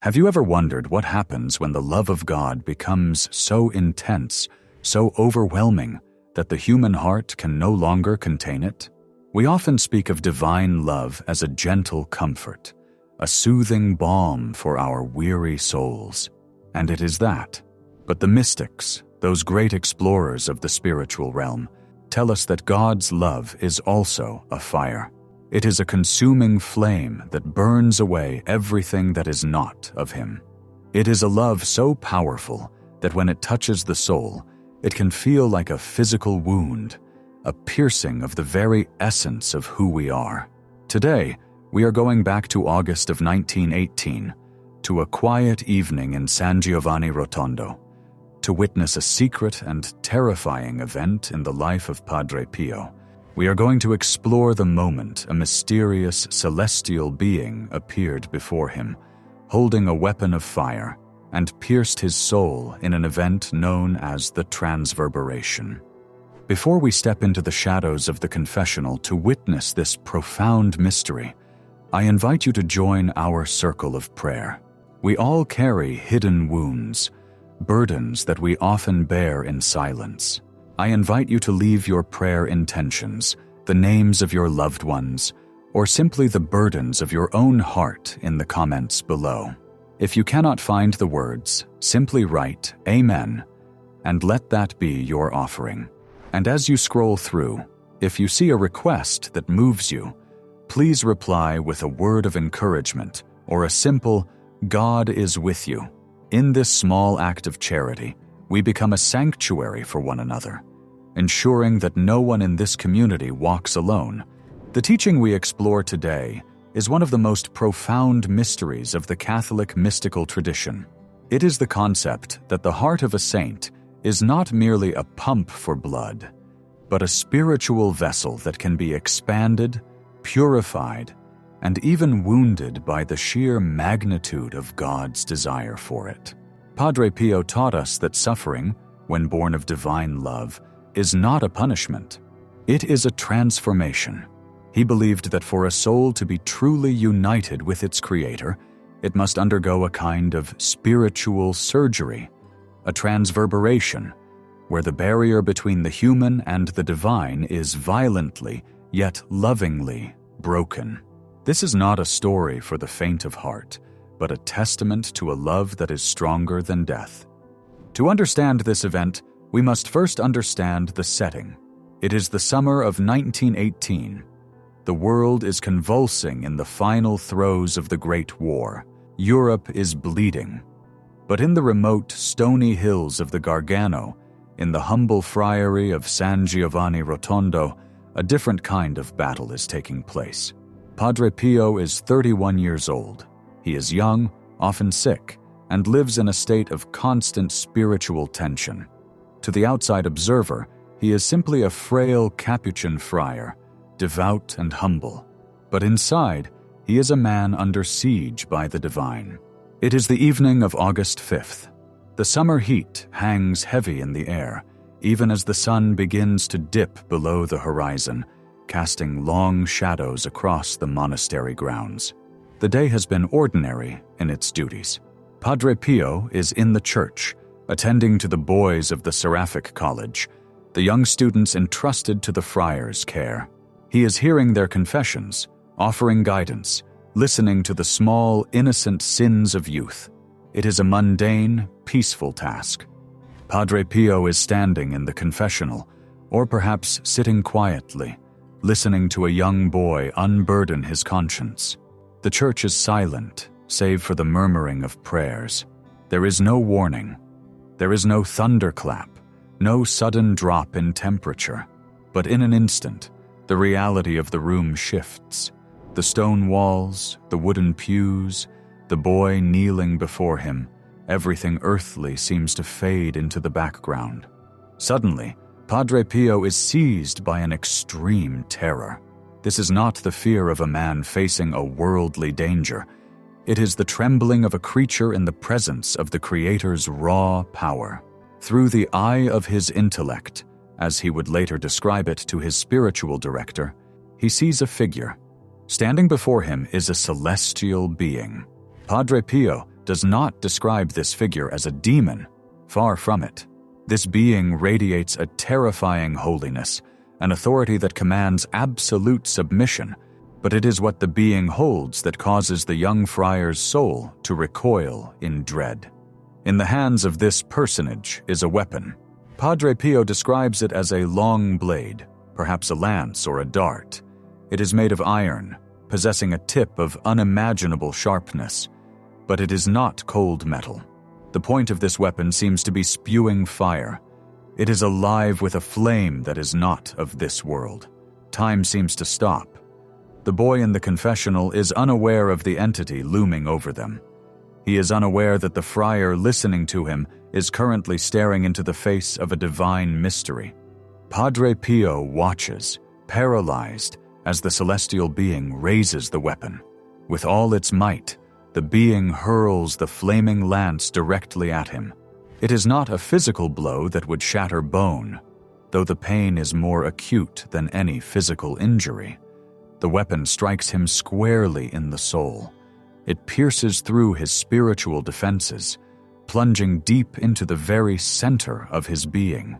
Have you ever wondered what happens when the love of God becomes so intense, so overwhelming, that the human heart can no longer contain it? We often speak of divine love as a gentle comfort, a soothing balm for our weary souls. And it is that. But the mystics, those great explorers of the spiritual realm, tell us that God's love is also a fire. It is a consuming flame that burns away everything that is not of Him. It is a love so powerful that when it touches the soul, it can feel like a physical wound, a piercing of the very essence of who we are. Today, we are going back to August of 1918, to a quiet evening in San Giovanni Rotondo, to witness a secret and terrifying event in the life of Padre Pio. We are going to explore the moment a mysterious celestial being appeared before him, holding a weapon of fire, and pierced his soul in an event known as the Transverberation. Before we step into the shadows of the confessional to witness this profound mystery, I invite you to join our circle of prayer. We all carry hidden wounds, burdens that we often bear in silence. I invite you to leave your prayer intentions, the names of your loved ones, or simply the burdens of your own heart in the comments below. If you cannot find the words, simply write Amen, and let that be your offering. And as you scroll through, if you see a request that moves you, please reply with a word of encouragement or a simple, God is with you. In this small act of charity, we become a sanctuary for one another, ensuring that no one in this community walks alone. The teaching we explore today is one of the most profound mysteries of the Catholic mystical tradition. It is the concept that the heart of a saint is not merely a pump for blood, but a spiritual vessel that can be expanded, purified, and even wounded by the sheer magnitude of God's desire for it. Padre Pio taught us that suffering, when born of divine love, is not a punishment. It is a transformation. He believed that for a soul to be truly united with its Creator, it must undergo a kind of spiritual surgery, a transverberation, where the barrier between the human and the divine is violently, yet lovingly, broken. This is not a story for the faint of heart, but a testament to a love that is stronger than death. To understand this event, we must first understand the setting. It is the summer of 1918. The world is convulsing in the final throes of the Great War. Europe is bleeding. But in the remote, stony hills of the Gargano, in the humble friary of San Giovanni Rotondo, a different kind of battle is taking place. Padre Pio is 31 years old. He is young, often sick, and lives in a state of constant spiritual tension. To the outside observer, he is simply a frail Capuchin friar, devout and humble. But inside, he is a man under siege by the divine. It is the evening of August 5th. The summer heat hangs heavy in the air, even as the sun begins to dip below the horizon, casting long shadows across the monastery grounds. The day has been ordinary in its duties. Padre Pio is in the church, attending to the boys of the Seraphic College, the young students entrusted to the friar's care. He is hearing their confessions, offering guidance, listening to the small, innocent sins of youth. It is a mundane, peaceful task. Padre Pio is standing in the confessional, or perhaps sitting quietly, listening to a young boy unburden his conscience. The church is silent, save for the murmuring of prayers. There is no warning. There is no thunderclap, no sudden drop in temperature. But in an instant, the reality of the room shifts. The stone walls, the wooden pews, the boy kneeling before him, everything earthly seems to fade into the background. Suddenly, Padre Pio is seized by an extreme terror. This is not the fear of a man facing a worldly danger. It is the trembling of a creature in the presence of the Creator's raw power. Through the eye of his intellect, as he would later describe it to his spiritual director, he sees a figure. Standing before him is a celestial being. Padre Pio, does not describe this figure as a demon. Far from it. This being radiates a terrifying holiness, an authority that commands absolute submission, but it is what the being holds that causes the young friar's soul to recoil in dread. In the hands of this personage is a weapon. Padre Pio describes it as a long blade, perhaps a lance or a dart. It is made of iron, possessing a tip of unimaginable sharpness, but it is not cold metal. The point of this weapon seems to be spewing fire. It is alive with a flame that is not of this world. Time seems to stop. The boy in the confessional is unaware of the entity looming over them. He is unaware that the friar listening to him is currently staring into the face of a divine mystery. Padre Pio watches, paralyzed, as the celestial being raises the weapon. With all its might, the being hurls the flaming lance directly at him. It is not a physical blow that would shatter bone, though the pain is more acute than any physical injury. The weapon strikes him squarely in the soul. It pierces through his spiritual defenses, plunging deep into the very center of his being.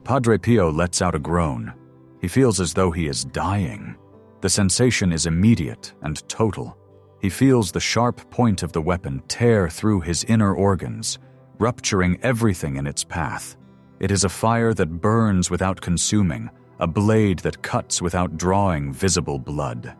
Padre Pio lets out a groan. He feels as though he is dying. The sensation is immediate and total. He feels the sharp point of the weapon tear through his inner organs, rupturing everything in its path. It is a fire that burns without consuming, a blade that cuts without drawing visible blood.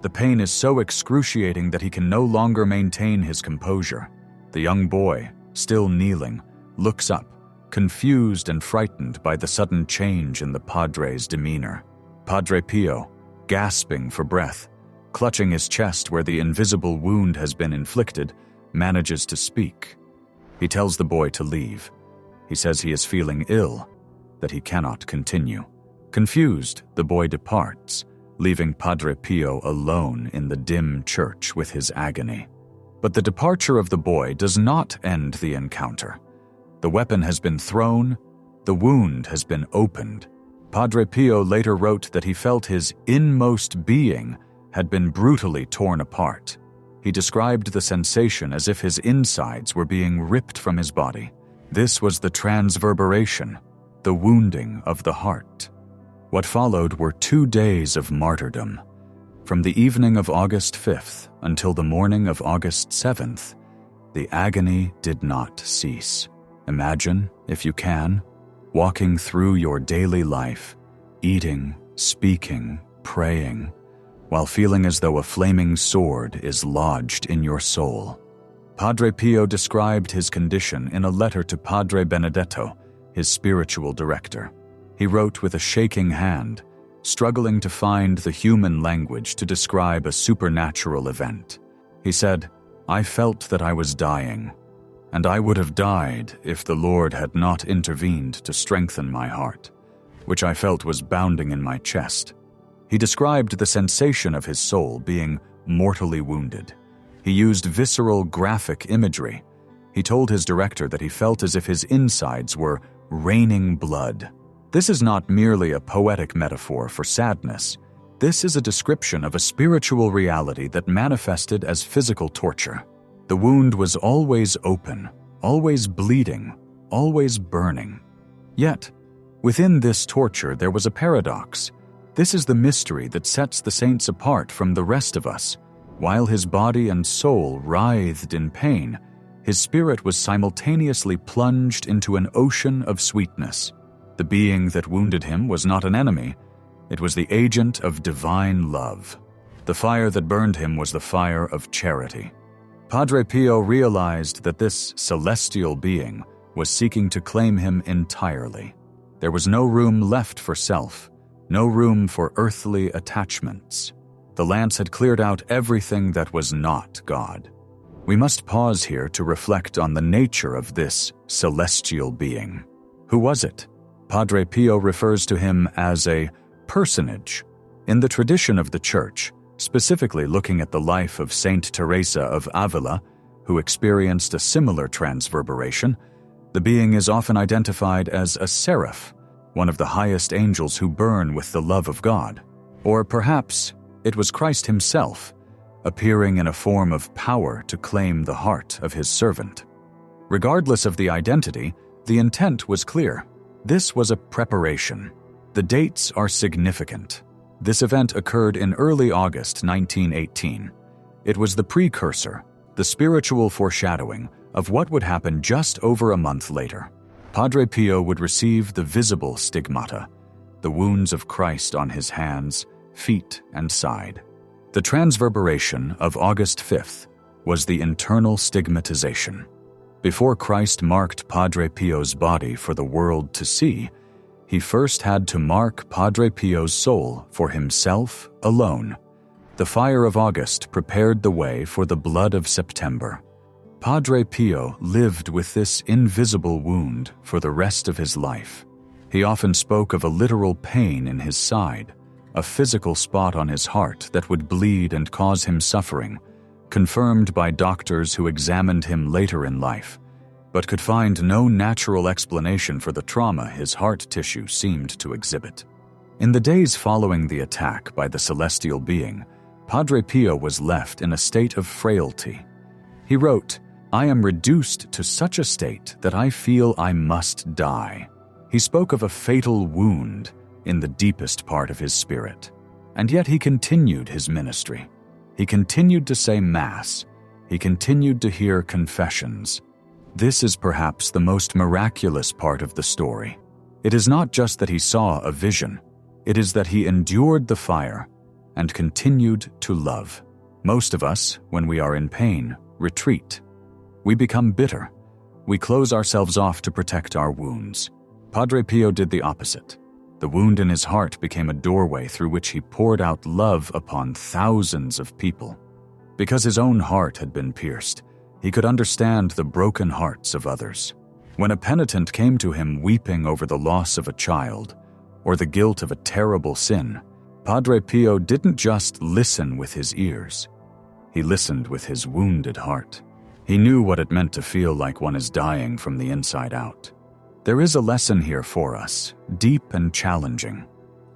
The pain is so excruciating that he can no longer maintain his composure. The young boy, still kneeling, looks up, confused and frightened by the sudden change in the Padre's demeanor. Padre Pio, gasping for breath, clutching his chest where the invisible wound has been inflicted, manages to speak. He tells the boy to leave. He says he is feeling ill, that he cannot continue. Confused, the boy departs, leaving Padre Pio alone in the dim church with his agony. But the departure of the boy does not end the encounter. The weapon has been thrown, the wound has been opened. Padre Pio later wrote that he felt his inmost being had been brutally torn apart. He described the sensation as if his insides were being ripped from his body. This was the transverberation, the wounding of the heart. What followed were 2 days of martyrdom. From the evening of August 5th until the morning of August 7th, the agony did not cease. Imagine, if you can, walking through your daily life, eating, speaking, praying, while feeling as though a flaming sword is lodged in your soul. Padre Pio described his condition in a letter to Padre Benedetto, his spiritual director. He wrote with a shaking hand, struggling to find the human language to describe a supernatural event. He said, "I felt that I was dying, and I would have died if the Lord had not intervened to strengthen my heart, which I felt was bounding in my chest." He described the sensation of his soul being mortally wounded. He used visceral, graphic imagery. He told his director that he felt as if his insides were raining blood. This is not merely a poetic metaphor for sadness. This is a description of a spiritual reality that manifested as physical torture. The wound was always open, always bleeding, always burning. Yet, within this torture there was a paradox. This is the mystery that sets the saints apart from the rest of us. While his body and soul writhed in pain, his spirit was simultaneously plunged into an ocean of sweetness. The being that wounded him was not an enemy. It was the agent of divine love. The fire that burned him was the fire of charity. Padre Pio realized that this celestial being was seeking to claim him entirely. There was no room left for self, no room for earthly attachments. The lance had cleared out everything that was not God. We must pause here to reflect on the nature of this celestial being. Who was it? Padre Pio refers to him as a personage. In the tradition of the Church, specifically looking at the life of Saint Teresa of Avila, who experienced a similar transverberation, the being is often identified as a seraph, one of the highest angels who burn with the love of God. Or perhaps it was Christ himself, appearing in a form of power to claim the heart of his servant. Regardless of the identity, the intent was clear. This was a preparation. The dates are significant. This event occurred in early August 1918. It was the precursor, the spiritual foreshadowing of what would happen just over a month later. Padre Pio would receive the visible stigmata, the wounds of Christ on his hands, feet, and side. The transverberation of August 5th was the internal stigmatization. Before Christ marked Padre Pio's body for the world to see, he first had to mark Padre Pio's soul for himself alone. The fire of August prepared the way for the blood of September. Padre Pio lived with this invisible wound for the rest of his life. He often spoke of a literal pain in his side, a physical spot on his heart that would bleed and cause him suffering, confirmed by doctors who examined him later in life, but could find no natural explanation for the trauma his heart tissue seemed to exhibit. In the days following the attack by the celestial being, Padre Pio was left in a state of frailty. He wrote, "I am reduced to such a state that I feel I must die." He spoke of a fatal wound in the deepest part of his spirit. And yet he continued his ministry. He continued to say Mass. He continued to hear confessions. This is perhaps the most miraculous part of the story. It is not just that he saw a vision. It is that he endured the fire and continued to love. Most of us, when we are in pain, retreat. We become bitter. We close ourselves off to protect our wounds. Padre Pio did the opposite. The wound in his heart became a doorway through which he poured out love upon thousands of people. Because his own heart had been pierced, he could understand the broken hearts of others. When a penitent came to him weeping over the loss of a child or the guilt of a terrible sin, Padre Pio didn't just listen with his ears. He listened with his wounded heart. He knew what it meant to feel like one is dying from the inside out. There is a lesson here for us, deep and challenging.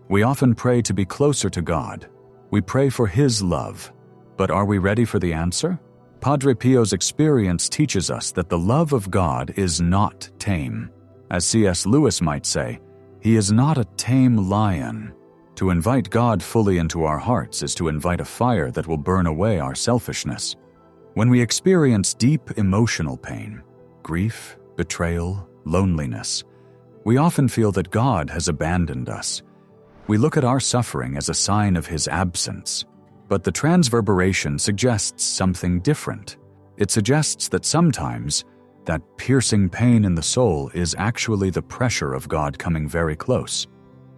We often pray to be closer to God. We pray for His love. But are we ready for the answer? Padre Pio's experience teaches us that the love of God is not tame. As C.S. Lewis might say, He is not a tame lion. To invite God fully into our hearts is to invite a fire that will burn away our selfishness. When we experience deep emotional pain, grief, betrayal, loneliness, we often feel that God has abandoned us. We look at our suffering as a sign of His absence. But the transverberation suggests something different. It suggests that sometimes that piercing pain in the soul is actually the pressure of God coming very close.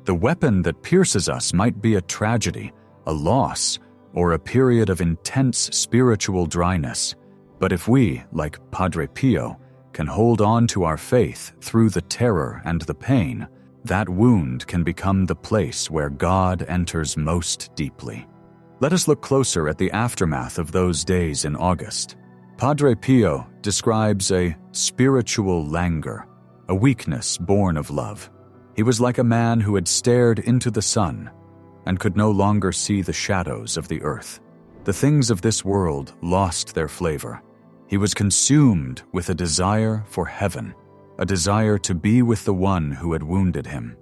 The weapon that pierces us might be a tragedy, a loss, or a period of intense spiritual dryness. But if we, like Padre Pio, can hold on to our faith through the terror and the pain, that wound can become the place where God enters most deeply. Let us look closer at the aftermath of those days in August. Padre Pio describes a spiritual languor, a weakness born of love. He was like a man who had stared into the sun and could no longer see the shadows of the earth. The things of this world lost their flavor. He was consumed with a desire for heaven, a desire to be with the one who had wounded him.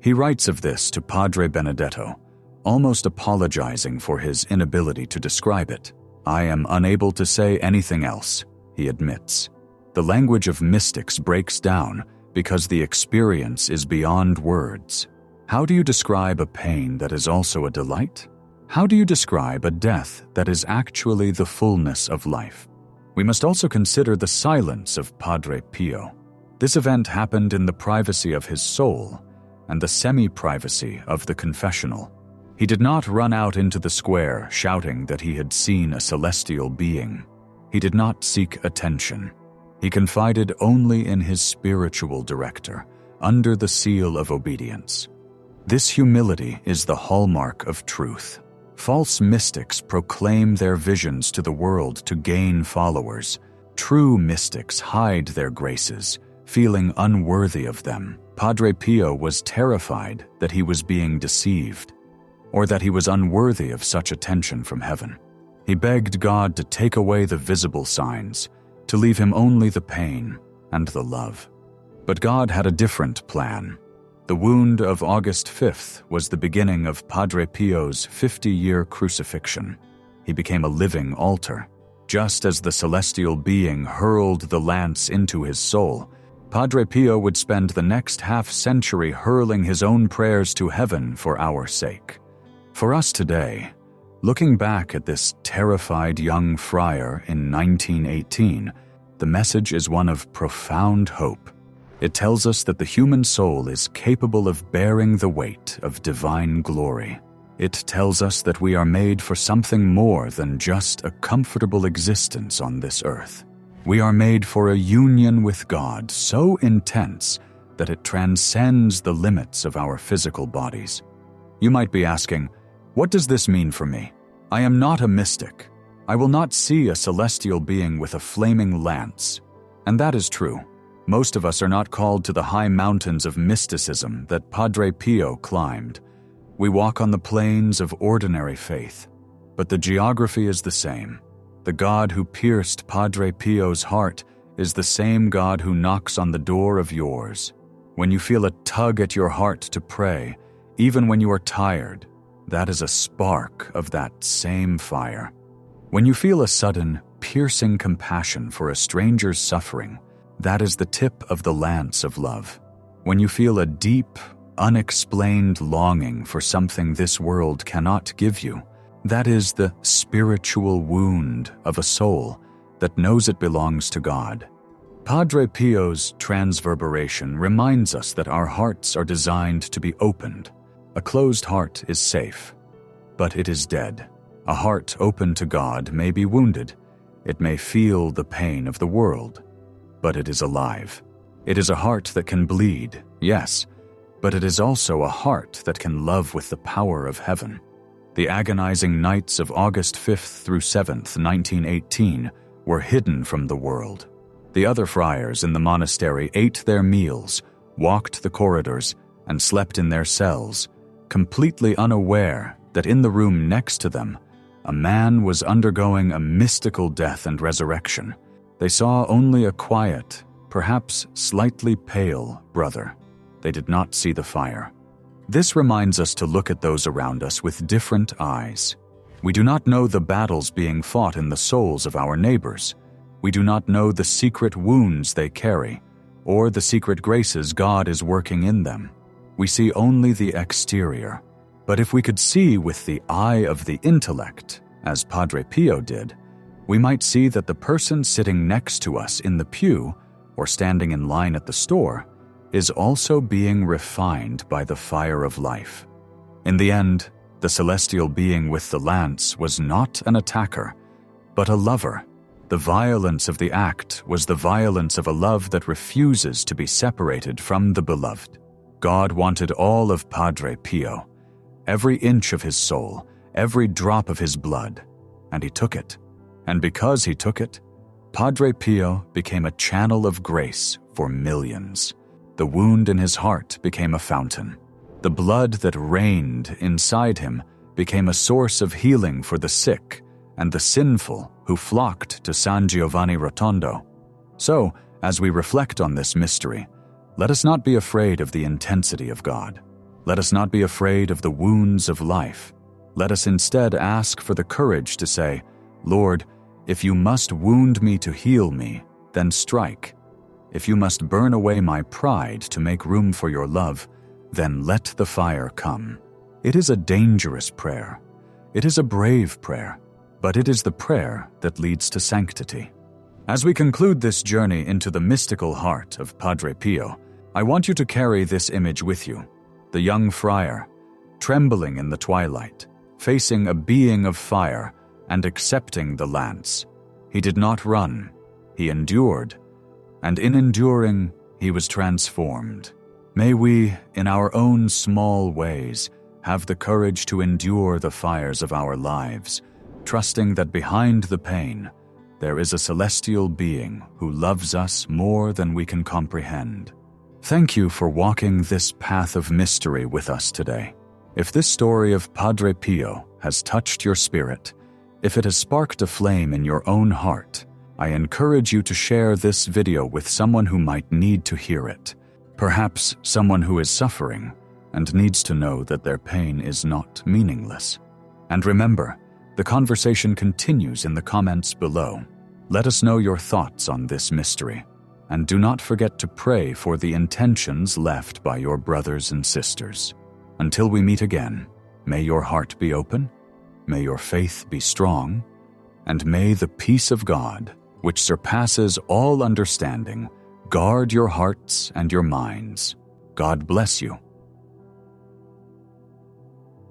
He writes of this to Padre Benedetto, almost apologizing for his inability to describe it. "I am unable to say anything else," he admits. The language of mystics breaks down because the experience is beyond words. How do you describe a pain that is also a delight? How do you describe a death that is actually the fullness of life? We must also consider the silence of Padre Pio. This event happened in the privacy of his soul and the semi-privacy of the confessional. He did not run out into the square shouting that he had seen a celestial being. He did not seek attention. He confided only in his spiritual director, under the seal of obedience. This humility is the hallmark of truth. False mystics proclaim their visions to the world to gain followers. True mystics hide their graces, feeling unworthy of them. Padre Pio was terrified that he was being deceived, or that he was unworthy of such attention from heaven. He begged God to take away the visible signs, to leave him only the pain and the love. But God had a different plan. The wound of August 5th was the beginning of Padre Pio's 50-year crucifixion. He became a living altar. Just as the celestial being hurled the lance into his soul, Padre Pio would spend the next half-century hurling his own prayers to heaven for our sake. For us today, looking back at this terrified young friar in 1918, the message is one of profound hope. It tells us that the human soul is capable of bearing the weight of divine glory. It tells us that we are made for something more than just a comfortable existence on this earth. We are made for a union with God so intense that it transcends the limits of our physical bodies. You might be asking, what does this mean for me? I am not a mystic. I will not see a celestial being with a flaming lance. And that is true. Most of us are not called to the high mountains of mysticism that Padre Pio climbed. We walk on the plains of ordinary faith. But the geography is the same. The God who pierced Padre Pio's heart is the same God who knocks on the door of yours. When you feel a tug at your heart to pray, even when you are tired, that is a spark of that same fire. When you feel a sudden, piercing compassion for a stranger's suffering, that is the tip of the lance of love. When you feel a deep, unexplained longing for something this world cannot give you, that is the spiritual wound of a soul that knows it belongs to God. Padre Pio's transverberation reminds us that our hearts are designed to be opened. A closed heart is safe, but it is dead. A heart open to God may be wounded. It may feel the pain of the world, but it is alive. It is a heart that can bleed, yes, but it is also a heart that can love with the power of heaven. The agonizing nights of August 5th through 7th, 1918, were hidden from the world. The other friars in the monastery ate their meals, walked the corridors, and slept in their cells, completely unaware that in the room next to them, a man was undergoing a mystical death and resurrection. They saw only a quiet, perhaps slightly pale brother. They did not see the fire. This reminds us to look at those around us with different eyes. We do not know the battles being fought in the souls of our neighbors. We do not know the secret wounds they carry, or the secret graces God is working in them. We see only the exterior. But if we could see with the eye of the intellect, as Padre Pio did, we might see that the person sitting next to us in the pew or standing in line at the store is also being refined by the fire of life. In the end, the celestial being with the lance was not an attacker, but a lover. The violence of the act was the violence of a love that refuses to be separated from the beloved. God wanted all of Padre Pio, every inch of his soul, every drop of his blood, and he took it. And because he took it, Padre Pio became a channel of grace for millions. The wound in his heart became a fountain. The blood that reigned inside him became a source of healing for the sick and the sinful who flocked to San Giovanni Rotondo. So, as we reflect on this mystery, let us not be afraid of the intensity of God. Let us not be afraid of the wounds of life. Let us instead ask for the courage to say, Lord, if you must wound me to heal me, then strike. If you must burn away my pride to make room for your love, then let the fire come. It is a dangerous prayer. It is a brave prayer, but it is the prayer that leads to sanctity. As we conclude this journey into the mystical heart of Padre Pio, I want you to carry this image with you. The young friar, trembling in the twilight, facing a being of fire and accepting the lance. He did not run, he endured, and in enduring, he was transformed. May we, in our own small ways, have the courage to endure the fires of our lives, trusting that behind the pain, there is a celestial being who loves us more than we can comprehend. Thank you for walking this path of mystery with us today. If this story of Padre Pio has touched your spirit, If it has sparked a flame in your own heart, I encourage you to share this video with someone who might need to hear it. Perhaps someone who is suffering and needs to know that their pain is not meaningless. And remember, the conversation continues in the comments below. Let us know your thoughts on this mystery. And do not forget to pray for the intentions left by your brothers and sisters. Until we meet again, may your heart be open, may your faith be strong, and may the peace of God, which surpasses all understanding, guard your hearts and your minds. God bless you.